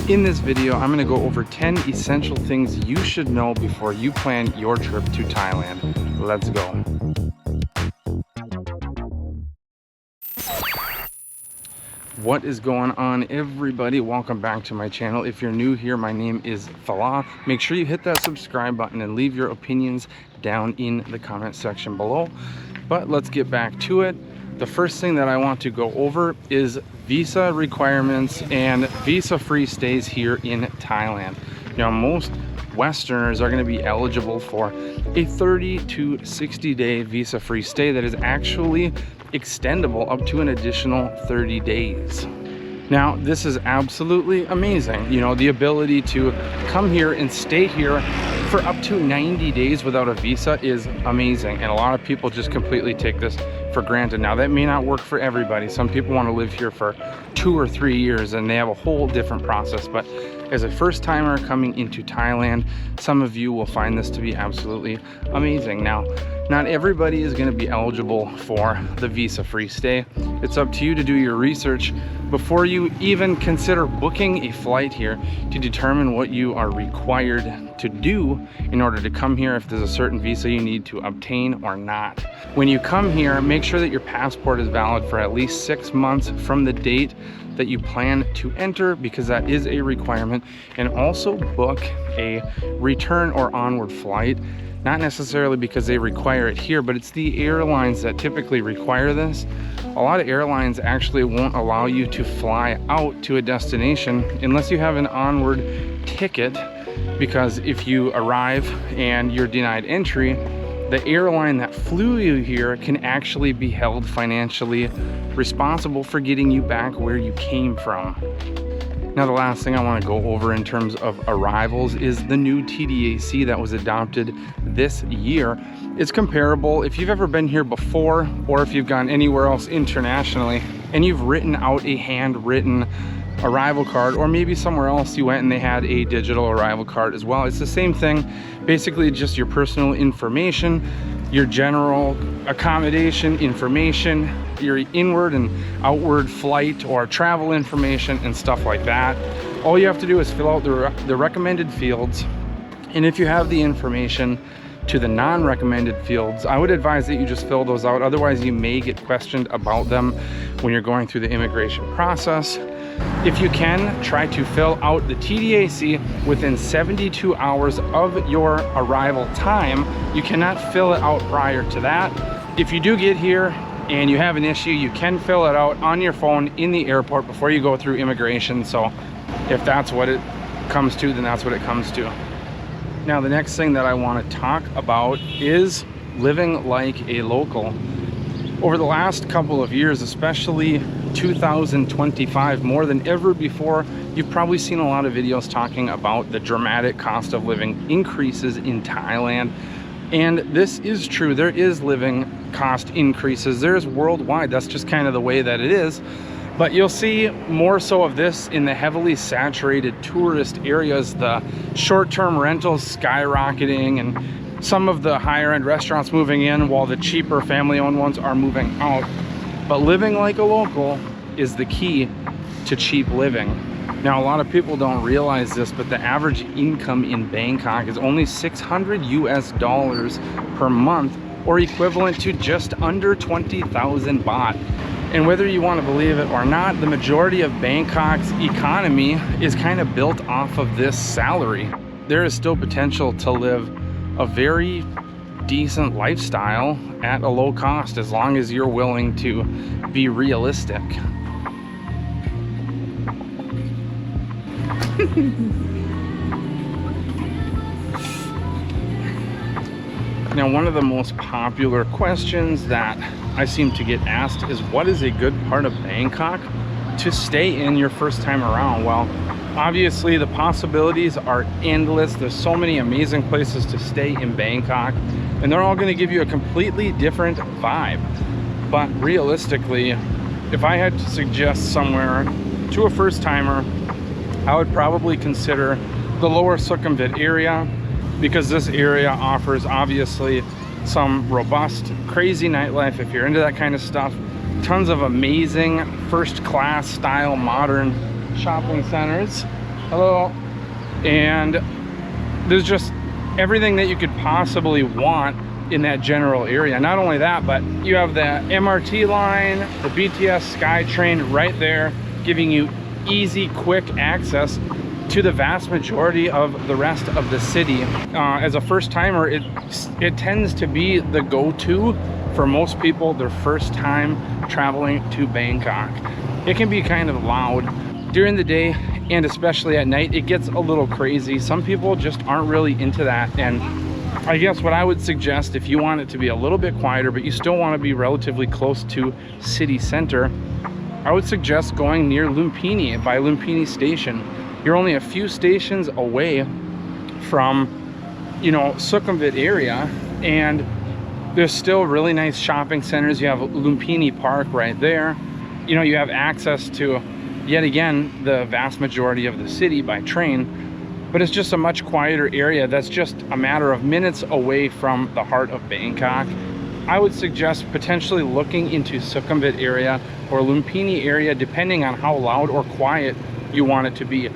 In this video, I'm going to go over 10 essential things you should know before you plan your trip to Thailand. Let's go. What is going on, everybody? Welcome back to my channel. If you're new here, my name is Falah. Make sure you hit that subscribe button and leave your opinions down in the comment section below. But let's get back to it. The first thing that I want to go over is visa requirements and visa-free stays here in Thailand. Now, most Westerners are going to be eligible for a 30 to 60 day visa-free stay that is actually extendable up to an additional 30 days. Now, this is absolutely amazing. You know, the ability to come here and stay here for up to 90 days without a visa is amazing. And a lot of people just completely take this for granted. Now, that may not work for everybody. Some people want to live here for 2 or 3 years and they have a whole different process. But as a first timer coming into Thailand, some of you will find this to be absolutely amazing. Now, not everybody is going to be eligible for the visa-free stay. It's up to you to do your research before you even consider booking a flight here to determine what you are required to do in order to come here, if there's a certain visa you need to obtain or not. When you come here, make sure that your passport is valid for at least 6 months from the date that you plan to enter, because that is a requirement. And also book a return or onward flight, not necessarily because they require it here, but it's the airlines that typically require this. A lot of airlines actually won't allow you to fly out to a destination unless you have an onward ticket, because if you arrive and you're denied entry, the airline that flew you here can actually be held financially responsible for getting you back where you came from. Now, the last thing I want to go over in terms of arrivals is the new TDAC that was adopted this year. It's comparable if you've ever been here before, or if you've gone anywhere else internationally and you've written out a handwritten arrival card, or maybe somewhere else you went and they had a digital arrival card as well. It's the same thing, basically just your personal information, your general accommodation information, your inward and outward flight or travel information and stuff like that. All you have to do is fill out the recommended fields, and if you have the information to the non-recommended fields, I would advise that you just fill those out. Otherwise, you may get questioned about them when you're going through the immigration process. If you can, try to fill out the TDAC within 72 hours of your arrival time. You cannot fill it out prior to that. If you do get here and you have an issue, you can fill it out on your phone in the airport before you go through immigration. So if that's what it comes to, then that's what it comes to. Now, the next thing that I want to talk about is living like a local. Over the last couple of years, especially 2025, more than ever before, you've probably seen a lot of videos talking about the dramatic cost of living increases in Thailand. And this is true. There is living cost increases. There's worldwide. That's just kind of the way that it is. But you'll see more so of this in the heavily saturated tourist areas, the short-term rentals skyrocketing, and some of the higher end restaurants moving in while the cheaper family-owned ones are moving out. But living like a local is the key to cheap living. Now, a lot of people don't realize this, but the average income in Bangkok is only $600 US per month, or equivalent to just under 20,000 baht. And whether you want to believe it or not, the majority of Bangkok's economy is kind of built off of this salary. There is still potential to live a very decent lifestyle at a low cost, as long as you're willing to be realistic. Now, one of the most popular questions that I seem to get asked is, what is a good part of Bangkok to stay in your first time around? Well, obviously the possibilities are endless. There's so many amazing places to stay in Bangkok, and they're all going to give you a completely different vibe. But realistically, if I had to suggest somewhere to a first timer, I would probably consider the lower Sukhumvit area, because this area offers obviously some robust, crazy nightlife if you're into that kind of stuff. Tons of amazing first class style modern shopping centers. Hello. And there's just everything that you could possibly want in that general area. Not only that, but you have the MRT line, the BTS SkyTrain right there, giving you easy, quick access to the vast majority of the rest of the city. As a first timer, it tends to be the go-to for most people their first time traveling to Bangkok. It can be kind of loud during the day, and especially at night it gets a little crazy. Some people just aren't really into that, and I guess what I would suggest, if you want it to be a little bit quieter but you still want to be relatively close to city center, I would suggest going near Lumpini, by Lumpini station. You're only a few stations away from, you know, Sukhumvit area, and there's still really nice shopping centers. You have Lumpini Park right there. You know, you have access to, yet again, the vast majority of the city by train, but it's just a much quieter area that's just a matter of minutes away from the heart of Bangkok. I would suggest potentially looking into Sukhumvit area or Lumpini area, depending on how loud or quiet you want it to be.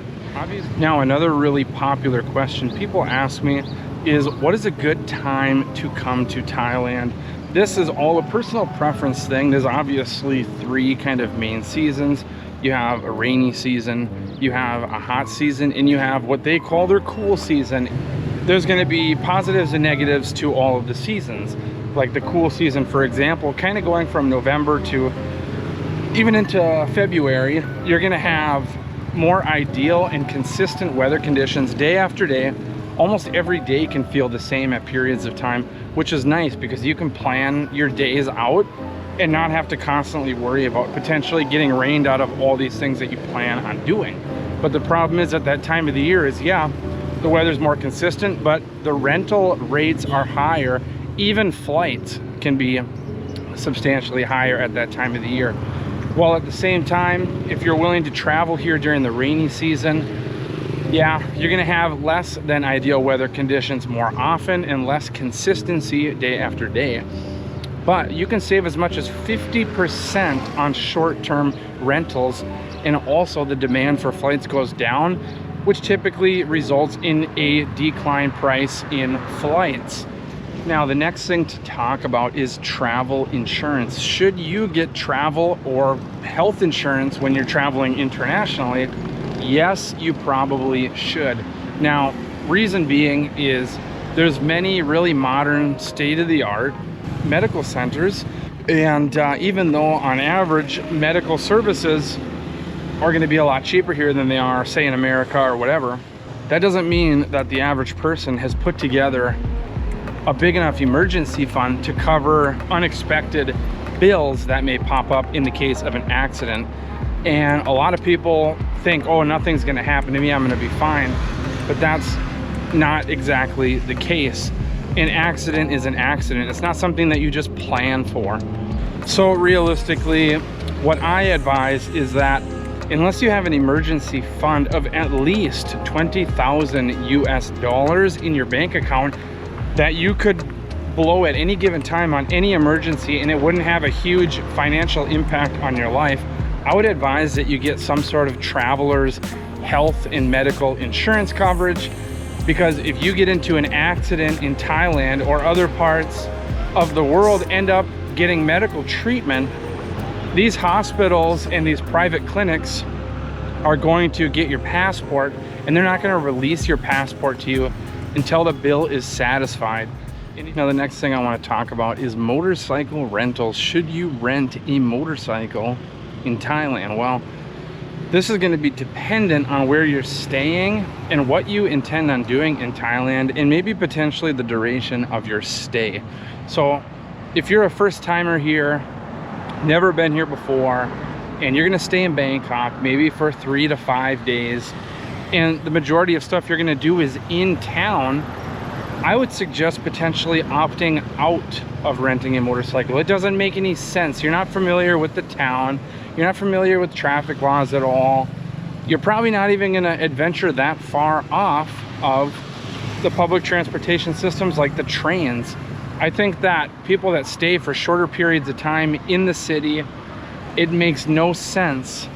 Now, another really popular question people ask me is, what is a good time to come to Thailand? This is all a personal preference thing. There's obviously three kind of main seasons. You have a rainy season, you have a hot season, and you have what they call their cool season. There's going to be positives and negatives to all of the seasons. Like the cool season, for example, kind of going from November to even into February, you're going to have more ideal and consistent weather conditions day after day. Almost every day can feel the same at periods of time, which is nice because you can plan your days out and not have to constantly worry about potentially getting rained out of all these things that you plan on doing. But the problem is, at that time of the year is, yeah, the weather's more consistent, but the rental rates are higher. Even flights can be substantially higher at that time of the year. While at the same time, if you're willing to travel here during the rainy season, yeah, you're gonna have less than ideal weather conditions more often and less consistency day after day. But you can save as much as 50% on short-term rentals, and also the demand for flights goes down, which typically results in a decline price in flights. Now, the next thing to talk about is travel insurance. Should you get travel or health insurance when you're traveling internationally? Yes, you probably should. Now, reason being is there's many really modern, state-of-the-art medical centers, and even though on average medical services are going to be a lot cheaper here than they are, say, in America or whatever, that doesn't mean that the average person has put together a big enough emergency fund to cover unexpected bills that may pop up in the case of an accident. And a lot of people think, oh, nothing's going to happen to me, I'm going to be fine. But that's not exactly the case. An accident is an accident. It's not something that you just plan for. So realistically, what I advise is that unless you have an emergency fund of at least 20,000 US dollars in your bank account that you could blow at any given time on any emergency and it wouldn't have a huge financial impact on your life, I would advise that you get some sort of traveler's health and medical insurance coverage. Because if you get into an accident in Thailand or other parts of the world, end up getting medical treatment, these hospitals and these private clinics are going to get your passport, and they're not going to release your passport to you until the bill is satisfied. Now, the next thing I want to talk about is motorcycle rentals. Should you rent a motorcycle in Thailand? Well, this is going to be dependent on where you're staying and what you intend on doing in Thailand, and maybe potentially the duration of your stay. So if you're a first timer here, never been here before, and you're going to stay in Bangkok maybe for 3 to 5 days, and the majority of stuff you're going to do is in town, I would suggest potentially opting out of renting a motorcycle. It doesn't make any sense. You're not familiar with the town. You're not familiar with traffic laws at all. You're probably not even going to adventure that far off of the public transportation systems like the trains. I think that people that stay for shorter periods of time in the city, it makes no sense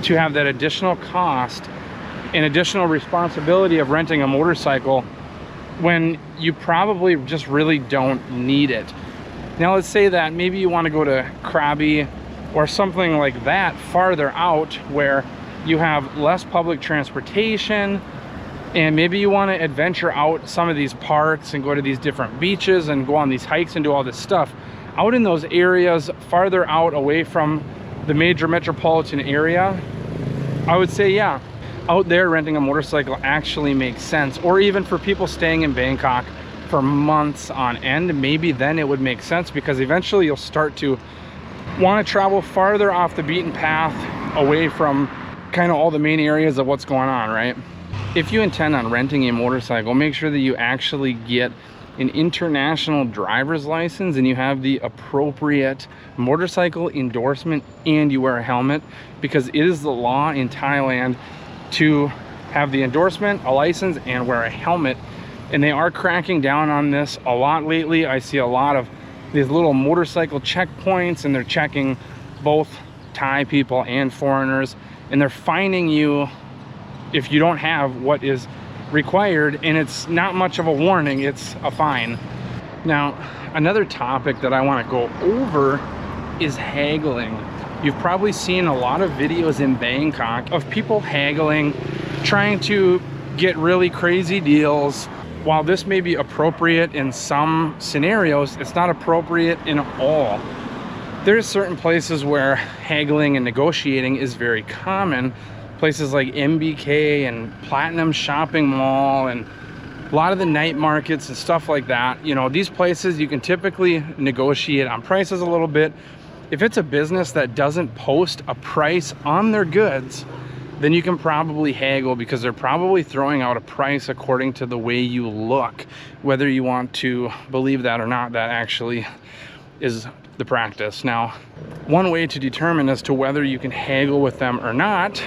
to have that additional cost an additional responsibility of renting a motorcycle when you probably just really don't need it. Now let's say that maybe you want to go to Krabi or something like that farther out where you have less public transportation, and maybe you want to adventure out some of these parks and go to these different beaches and go on these hikes and do all this stuff out in those areas farther out away from the major metropolitan area. I would say, yeah, out there renting a motorcycle actually makes sense. Or even for people staying in Bangkok for months on end, maybe then it would make sense, because eventually you'll start to want to travel farther off the beaten path away from kind of all the main areas of what's going on, right? If you intend on renting a motorcycle, make sure that you actually get an international driver's license and you have the appropriate motorcycle endorsement and you wear a helmet, because it is the law in Thailand to have the endorsement, a license, and wear a helmet. And they are cracking down on this a lot lately. I see a lot of these little motorcycle checkpoints, and they're checking both Thai people and foreigners, and they're fining you if you don't have what is required, and it's not much of a warning, it's a fine. Now, another topic that I want to go over is haggling. You've probably seen a lot of videos in Bangkok of people haggling, trying to get really crazy deals. While this may be appropriate in some scenarios, it's not appropriate in all. There's certain places where haggling and negotiating is very common. Places like MBK and Platinum Shopping Mall and a lot of the night markets and stuff like that. You know, these places you can typically negotiate on prices a little bit. If it's a business that doesn't post a price on their goods, then you can probably haggle, because they're probably throwing out a price according to the way you look. Whether you want to believe that or not, that actually is the practice. Now, one way to determine as to whether you can haggle with them or not,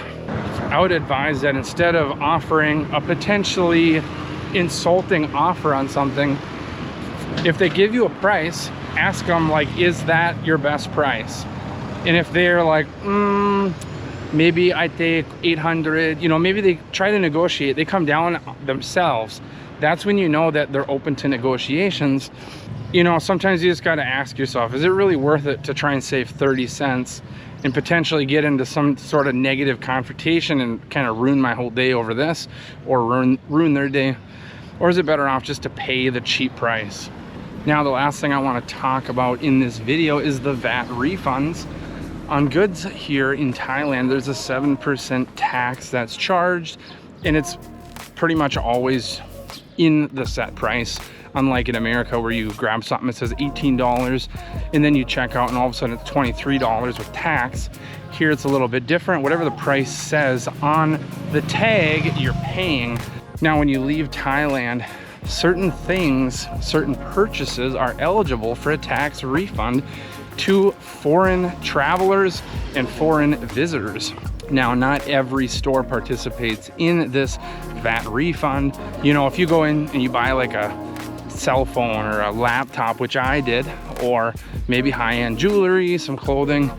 I would advise that instead of offering a potentially insulting offer on something, if they give you a price, ask them, like, is that your best price? And if they're like, maybe I take 800, you know, maybe they try to negotiate, they come down themselves, that's when you know that they're open to negotiations. You know, sometimes you just got to ask yourself, is it really worth it to try and save 30 cents and potentially get into some sort of negative confrontation and kind of ruin my whole day over this, or ruin their day? Or is it better off just to pay the cheap price? Now, the last thing I want to talk about in this video is the VAT refunds. On goods here in Thailand, there's a 7% tax that's charged, and it's pretty much always in the set price. Unlike in America, where you grab something that says $18 and then you check out and all of a sudden it's $23 with tax. Here it's a little bit different. Whatever the price says on the tag, you're paying. Now, when you leave Thailand, certain things, certain purchases are eligible for a tax refund to foreign travelers and foreign visitors. Now, not every store participates in this VAT refund. You know, if you go in and you buy like a cell phone or a laptop, which I did, or maybe high-end jewelry, some clothing,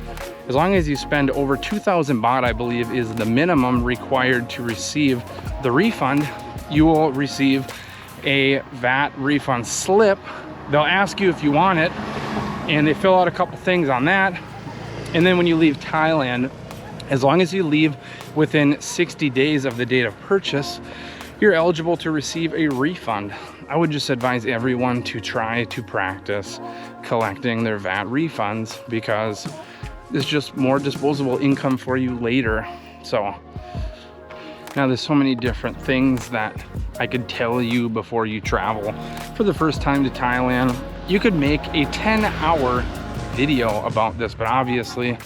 as long as you spend over 2,000 baht, I believe is the minimum required to receive the refund, you will receive a VAT refund slip. They'll ask you if you want it, and they fill out a couple things on that. And then when you leave Thailand, as long as you leave within 60 days of the date of purchase, you're eligible to receive a refund. I would just advise everyone to try to practice collecting their VAT refunds, because it's just more disposable income for you later. So now there's so many different things that I could tell you before you travel. For the first time to Thailand, you could make a 10-hour video about this, but obviously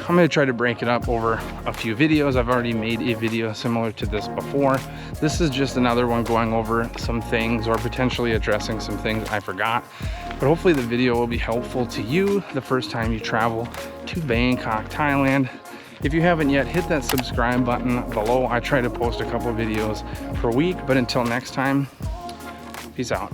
I'm going to try to break it up over a few videos. I've already made a video similar to this before. This is just another one going over some things, or potentially addressing some things I forgot. But hopefully the video will be helpful to you the first time you travel to Bangkok, Thailand. If you haven't yet, hit that subscribe button below. I try to post a couple videos per week, but until next time, peace out.